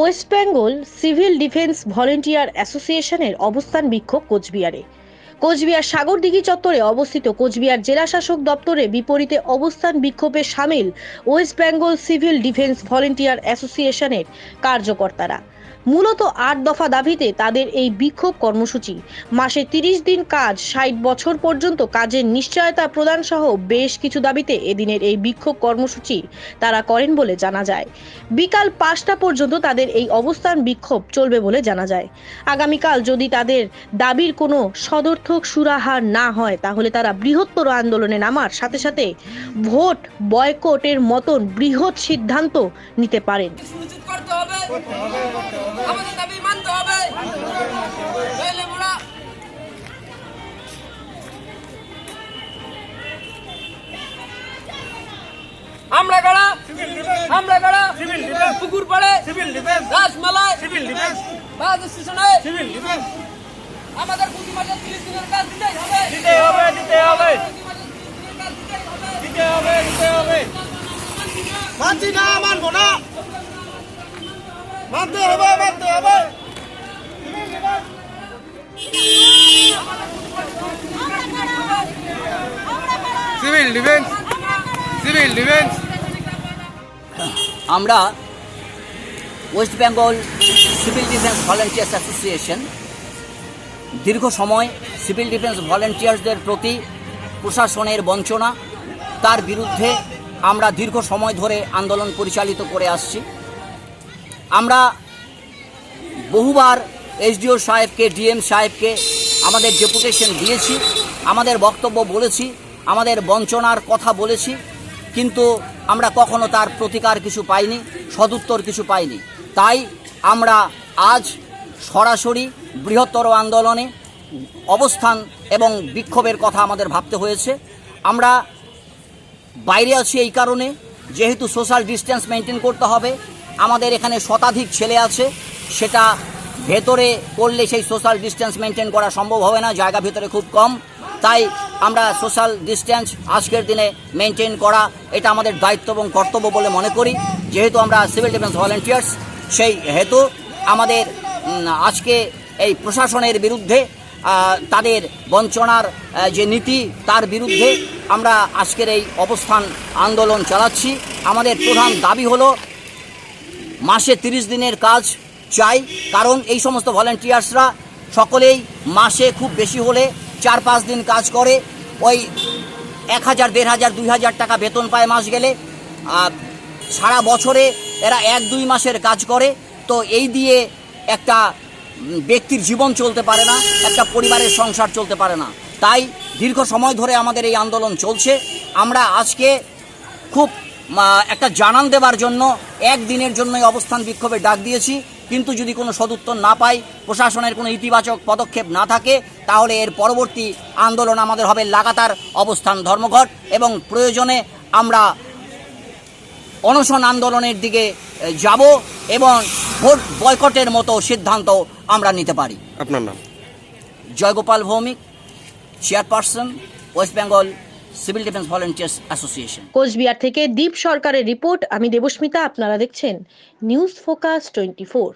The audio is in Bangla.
West Bengal civil defence volunteer অ্যাসোসিয়েশনের অবস্থান বিক্ষোভ কোচবিহারে। কোচবিহার সাগরদিঘি চত্বরে অবস্থিত কোচবিহার জেলা শাসক দপ্তরে বিপরীতে অবস্থান বিক্ষোভে সামিল West Bengal civil defence volunteer অ্যাসোসিয়েশনের কার্যকর্তারা। মূলত ৮ দফা দাবিতে তাদের এই বিক্ষোভ কর্মসূচি। মাসে ৩০ দিন কাজ, ৬০ বছর পর্যন্ত কাজের নিশ্চয়তা প্রদান সহ বেশ কিছু দাবিতে এদিনের এই বিক্ষোভ কর্মসূচি তারা করেন বলে জানা যায়। বিকাল ৫টা পর্যন্ত তাদের এই অবস্থান বিক্ষোভ চলবে বলে জানা যায়। আগামীকাল যদি তাদের দাবির কোনো সদর্থক সুরাহা না হয় তাহলে তারা বৃহত্তর আন্দোলনে নামার সাথে সাথে ভোট বয়কটের মতন বৃহৎ সিদ্ধান্ত নিতে পারেন। আমাদের দাবি মানতে হবে। আমরা গাড়া পুকুর পাড়ে রাসমালায় বাস স্টেশনে আমাদের প্রতি মাসে 30 দিনের কাজ দিতে হবে। মানছি না, মানবো না, মানতে হবে। সিভিল ডিফেন্স আমরা West Bengal civil defence volunteers association দীর্ঘ সময় সিভিল ডিফেন্স ভলেন্টিয়ার্সদের প্রতি প্রশাসনের বঞ্চনা, তার বিরুদ্ধে আমরা দীর্ঘ সময় ধরে আন্দোলন পরিচালিত করে আসছি। আমরা বহুবার এসডিও সাহেবকে, ডিএম সাহেবকে আমাদের ডেপুটেশন দিয়েছি, আমাদের বক্তব্য বলেছি, আমাদের বঞ্চনার কথা বলেছি, কিন্তু আমরা কখনো তার প্রতিকার কিছু পাইনি, সদুত্তর কিছু পাইনি। তাই আমরা আজ সরাসরি বৃহত্তর আন্দোলনে অবস্থান এবং বিক্ষোভের কথা আমাদের ভাবতে হয়েছে। আমরা বাইরে আছি এই কারণে, যেহেতু সোশ্যাল ডিস্টেন্স মেনটেন করতে হবে। আমাদের এখানে শতাধিক ছেলে আছে, সেটা ভেতরে করলে সেই সোশ্যাল ডিস্টেন্স মেনটেন করা সম্ভব হবে না, জায়গা ভেতরে খুব কম। তাই আমরা সোশ্যাল ডিস্টেন্স আজকের দিনে মেনটেন করা এটা আমাদের দায়িত্ব এবং কর্তব্য বলে মনে করি। যেহেতু আমরা সিভিল ডিফেন্স ভলেন্টিয়ার্স, সেই হেতু আমাদের আজকে এই প্রশাসনের বিরুদ্ধে, তাদের বঞ্চনার যে নীতি, তার বিরুদ্ধে আমরা আজকের এই অবস্থান আন্দোলন চালাচ্ছি। আমাদের প্রধান দাবি হলো মাসে 30 দিনের কাজ চাই, কারণ এই সমস্ত ভলেন্টিয়ার্সরা সকলেই মাসে খুব বেশি হলে 4-5 দিন কাজ করে, ওই 1000, 1500, 2000 টাকা বেতন পায় মাস গেলে। সারা বছরে এরা 1-2 মাসের কাজ করে, তো এই দিয়ে একটা ব্যক্তির জীবন চলতে পারে না, একটা পরিবারের সংসার চলতে পারে না। তাই দীর্ঘ সময় ধরে আমাদের এই আন্দোলন চলছে। আমরা আজকে খুব একটা জানান দেবার জন্য একদিনের জন্যই অবস্থান বিক্ষোভের ডাক দিয়েছি, কিন্তু যদি কোনো সদুত্তর না পাই, প্রশাসনের কোনো ইতিবাচক পদক্ষেপ না থাকে, তাহলে এর পরবর্তী আন্দোলন আমাদের হবে লাগাতার অবস্থান ধর্মঘট, এবং প্রয়োজনে আমরা অনশন আন্দোলনের দিকে যাব এবং ভোট বয়কটের মতো সিদ্ধান্ত আমরা নিতে পারি। আপনার নাম? Joygopal Bhowmik, chairperson, West Bengal civil defence volunteers association. Cooch Behar থেকে দীপ সরকারের রিপোর্ট। আমি দেবস্মিতা, আপনারা দেখছেন নিউজ ফোকাস 24।